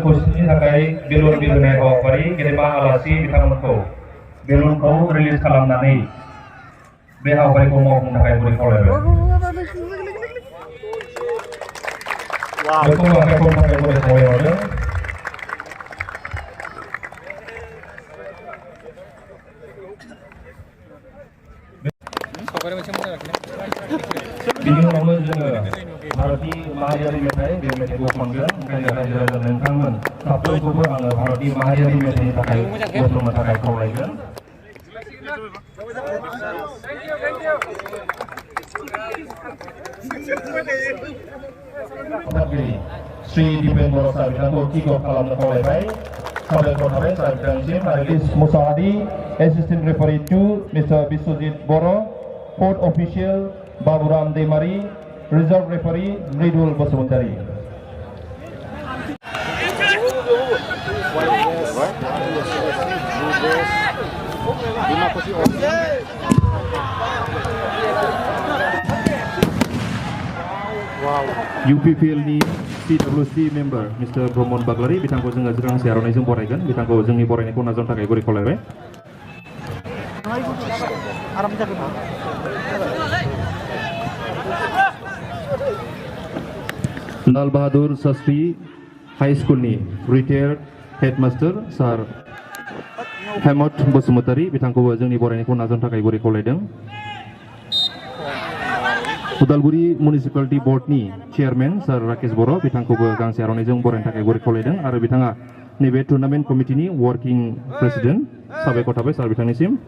posisinya terkait belum dibenahi awakari kedema alasi bitanganku belum kau rilis kalamnani be awakari ko mau terkait beri kolebe betul awakari ko terkait beri kolebe Bingung namun juga Bharati Mahayari Metai di metai dua panggilan kaya kaya dan kangen satu kubur ang Bharati Mahayari Metai takai betul matakai kau lagi kan Sri Dipen Borosa Bidang Turki Gor Kalam Kolai Bai Sabel Kotabe Sabel Sim Arilis Musahadi Assistant Referee 2 Mr. Biswajit Boro Court Official Baburam Demari Reserve Referee Ridul Basumantari. UPPL ni CWC member Mr. Bromon Baglari bitangko jeung ngajrang siaran izung poregan bitangko jeung ni porene ko nazon takai gori kolere. Lal Bahadur Sasfi High School ni retired headmaster Sar Hemot Basumantari bitangko jeung ni porene ko nazon takai gori koledeng. Udalguri Municipality Board ni Chairman Sir Rakesh Boro bitangko gang siaran izung porene takai gori koledeng are bitanga nebe tournament committee ni working president sabe kota be sar bitang nisim.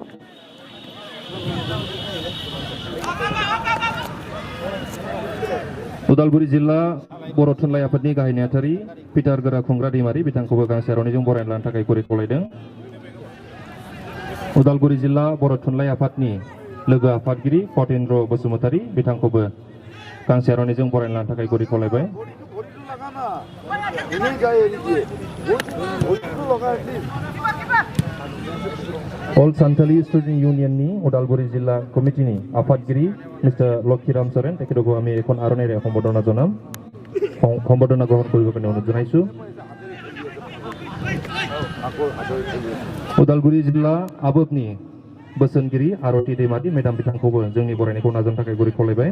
Udalguri Jilla Boro Thunlai Afatni Gahaय Nehathari Peter Gera Khungra Dimari bitangko gang siaran izung porene lan takai gori koledeng. Udalguri Jilla Boro Thunlai Afatni Logo Afatgiri Potendro Basumantari bitangko gang siaran izung porene lan takai gori kolebe. All Santali Student Union ni Udalguri Jilla Committee ni Afatgiri Mr. Lokhiram Soren tekedogo ami ekon arone re hombodona jonam hombodona grohon koribo kene onut jonaisu. Udalguri Jilla Abobni Bosongiri Aroti Demadi Medam bitangko जोंनि बरायनायखौ नाजावनो थाखाय गुरै खावलायबाय.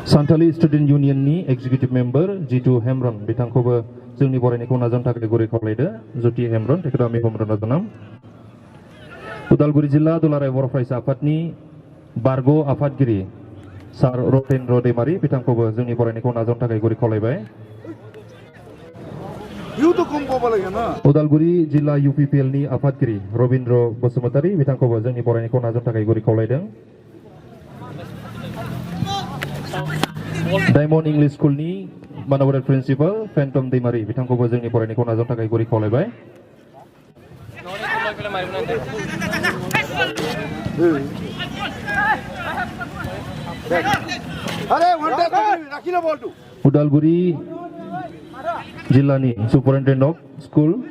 Santali Student Union ni Executive Member Jitu Hemron bitangkoबो जोंनि बरायनायखौ नाजावनो थाखाय गुरै खावलायदो Jyoti Hemron तेखौ आमी होमब्रना जोनाम. Udalguri Jilla Duलाराय बर' फरायसा आफादनि बारग' आफादगिरि सार रतेन्द्र दैमारि बिथांखौबो जोंनि बरायनायखौ नाजावनो थाखाय गुरै खावलायबाय. Udalguri Jilla UPPL ni आफादगिरि रबिन्द्र बसुमतारी बिथांखौबो जोंनि बरायनायखौ नाजावनो थाखाय गुरै खावलायदों. Diamond English School ni Manawadat Principal Phantom Demari bitangkoबो जोंनि बरायनायखौ नाजावनो थाखाय गुरै खावलायबाय. Udalguri Jilla ni Superintendent of School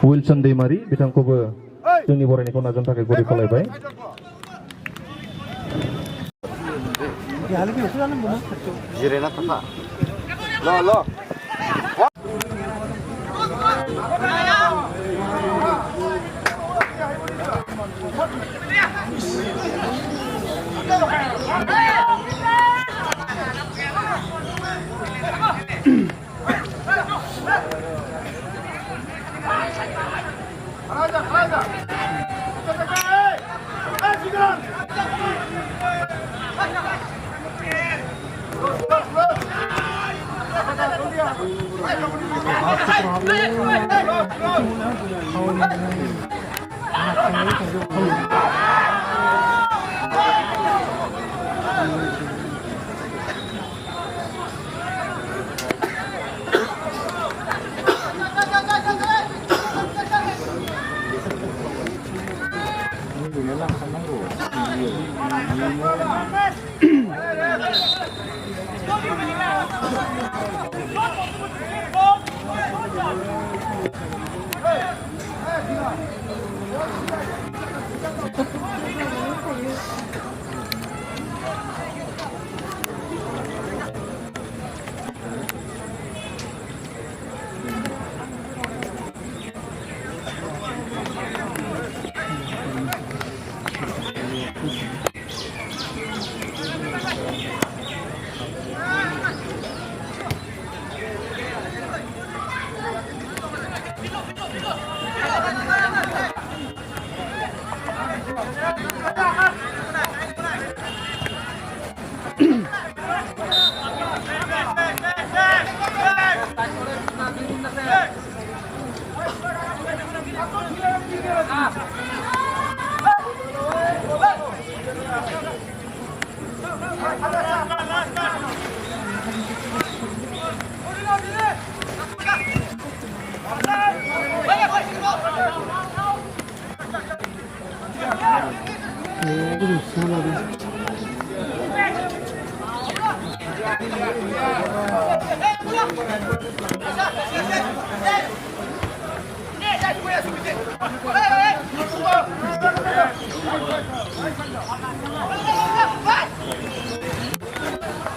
Wilson Demari bitangkoबो जोंनि बरायनायखौ नाजावनो थाखाय गुरै खावलायबाय. जिरायना थाखा ल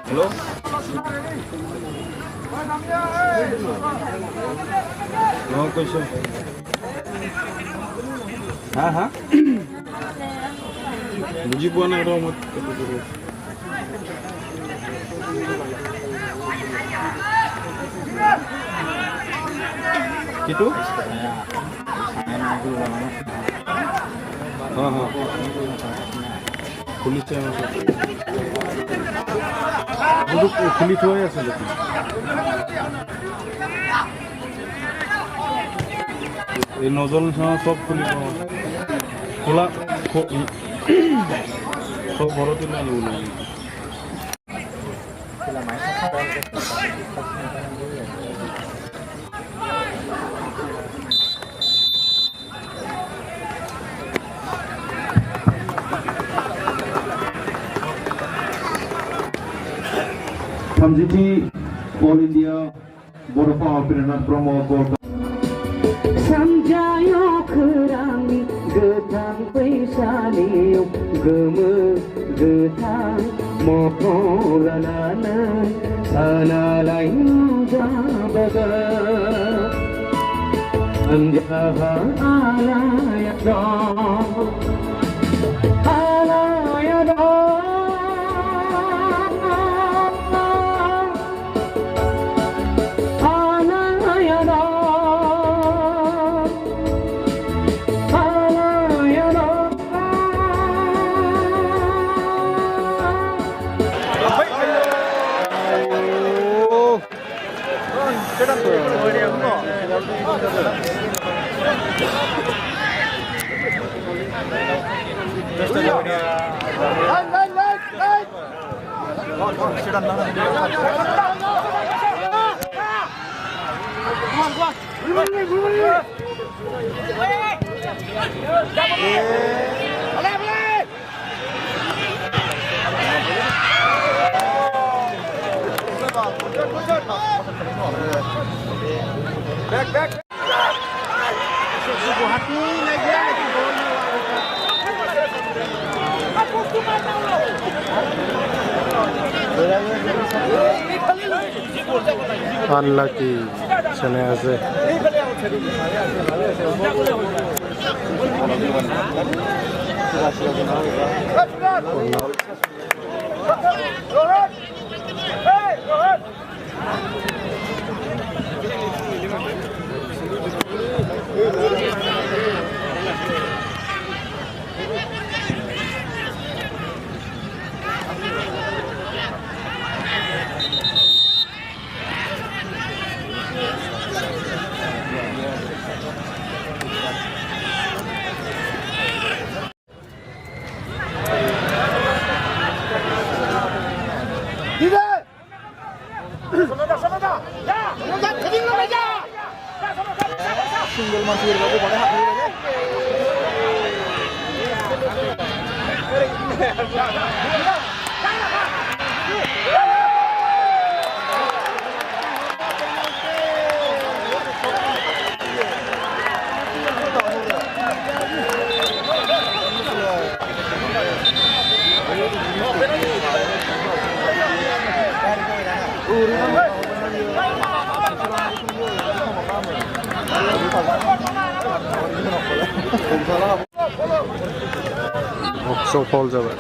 Hello? No question. हाँ मुझे बोलना है मत कितु हाँ पुलिस पुलिस हो या सर ये नोजल सब पुलिस खोला सब भरती नहीं थामजिथि अल इंडिया बड'फा प्रेरणाथ ब्रह्म गौतम सानजायो खोरांनि गोथां फैसालियाव गोमो गोथां महर लानानै सानालाय नुजाबोगोन सानजाहा आलाया दं आलाया दं Back. Unlucky chane ase Single masih baru pada hak ini. একশো ফল যাবে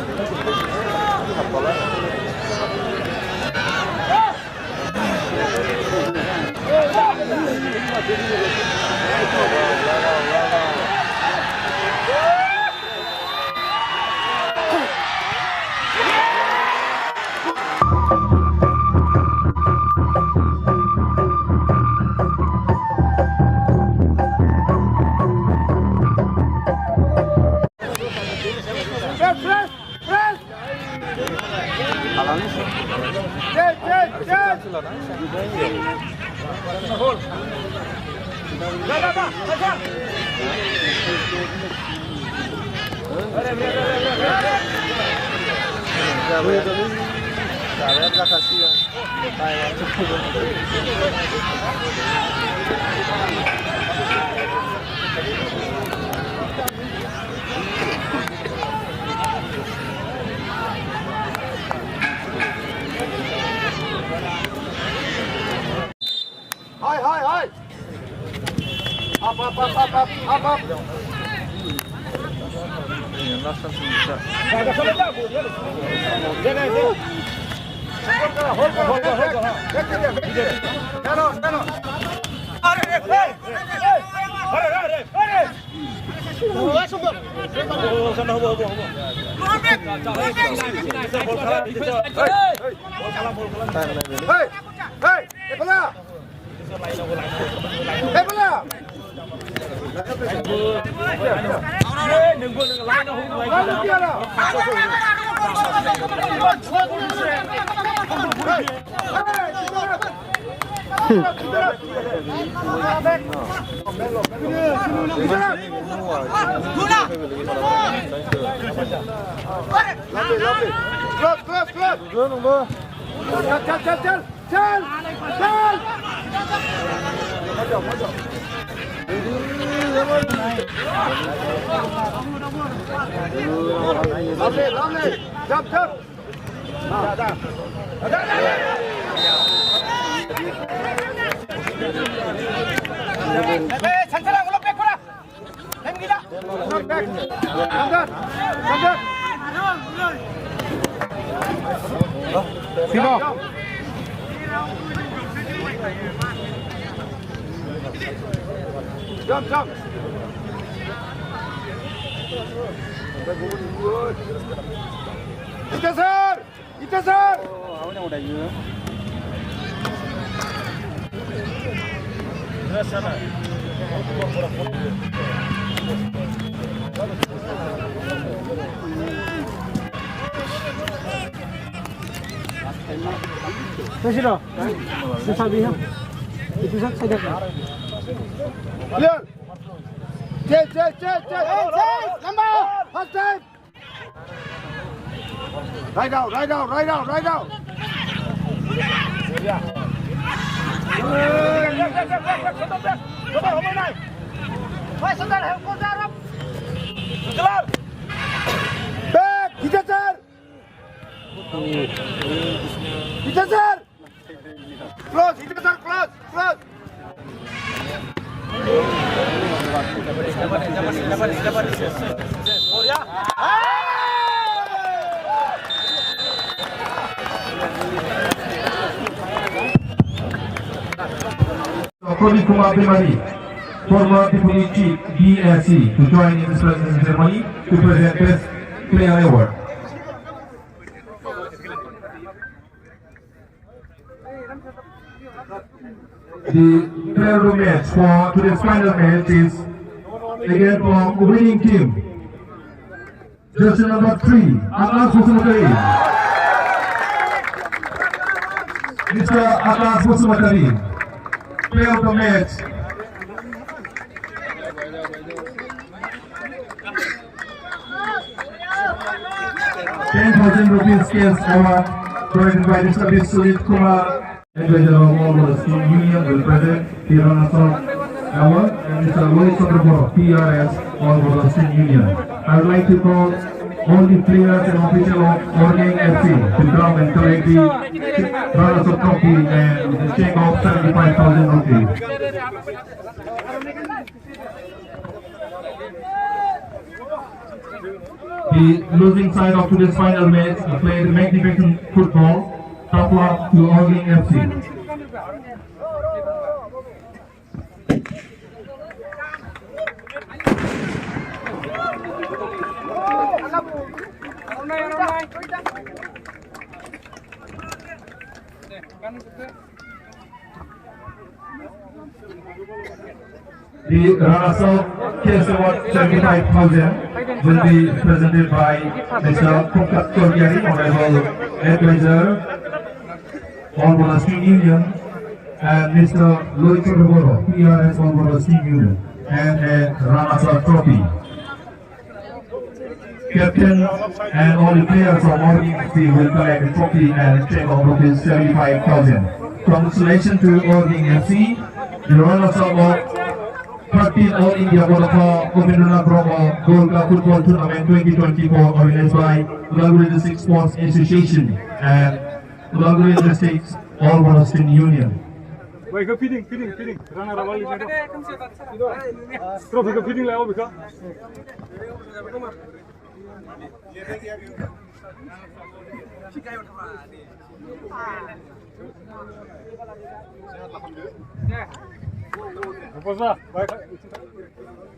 Kodi Kumar Bimani, former Deputy Chief DSC, to join in this presentation ceremony to present Best Player Award. The player of the match for today's final match is again from the winning team. Jersey number 3, Akas Musumatari. Mr. Akas Musumatari, player of the match. ₹10,000 cash award provided by Mr. Biswajit Kumar, advisor of all the student union will present Tirana Song Award, and Mr. Louis Chandra, PRS, all for the student union. I would like to call all the players and officials of Organg FC to come and collect the runners of trophy and the check of 75,000 rupees. The losing side of today's final match played magnificent football. Tough luck to Organg FC. The runners-up case award 75,000 will be presented by Mr. Kumkat Koryari, Honorable Advisor, All Bola Steam Union, and Mr. Loic Choroboro, PRS All Bola Steam Union, and a runners-up trophy. Captain and all the players of Organg FC will collect the trophy and check of rupees 75,000. Congratulations to Organg FC, the runners-up of 13 All India Vodafone Govindranath Bromo Gold Cup Football Tournament 2024 organized by Udalguri District Sports Association and Udalguri District All Bola Steam Union. Baik, feeding. Rana rawal ini. Trophy feeding lah, apa bika?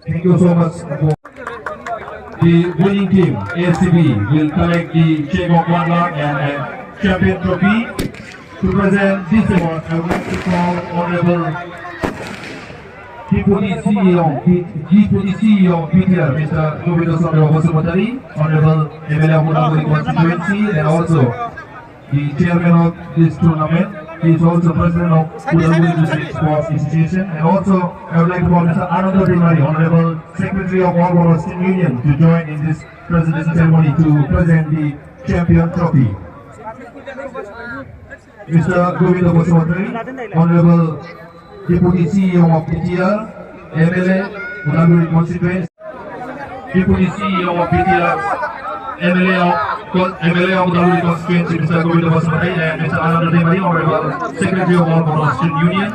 Thank you so much. The winning team, AFCB, will collect the check of 1 lakh and a champion trophy. To present this award, I would like to call Honorable Deputy CEO of PTR, Mr. Govinda Chandra Basumatari, Honorable MLA of Udalguri constituency, and also the chairman of this tournament. He is also president of Udalguri District Sports Association, and also I would like to call Mr. Ananda Dimari, Honorable Secretary of All Bola Steam Union, to join in this presentation ceremony to present the champion trophy. Mr. Govinda Basumatari, Honorable Deputy CEO of PTR, MLA, Udalguri constituency, Deputy CEO of PTR, MLA of Udalguri constituency, Mr. Govinda Basumatari, and Mr. Ananda Dimari, Honorable Secretary of All Bola Steam Union.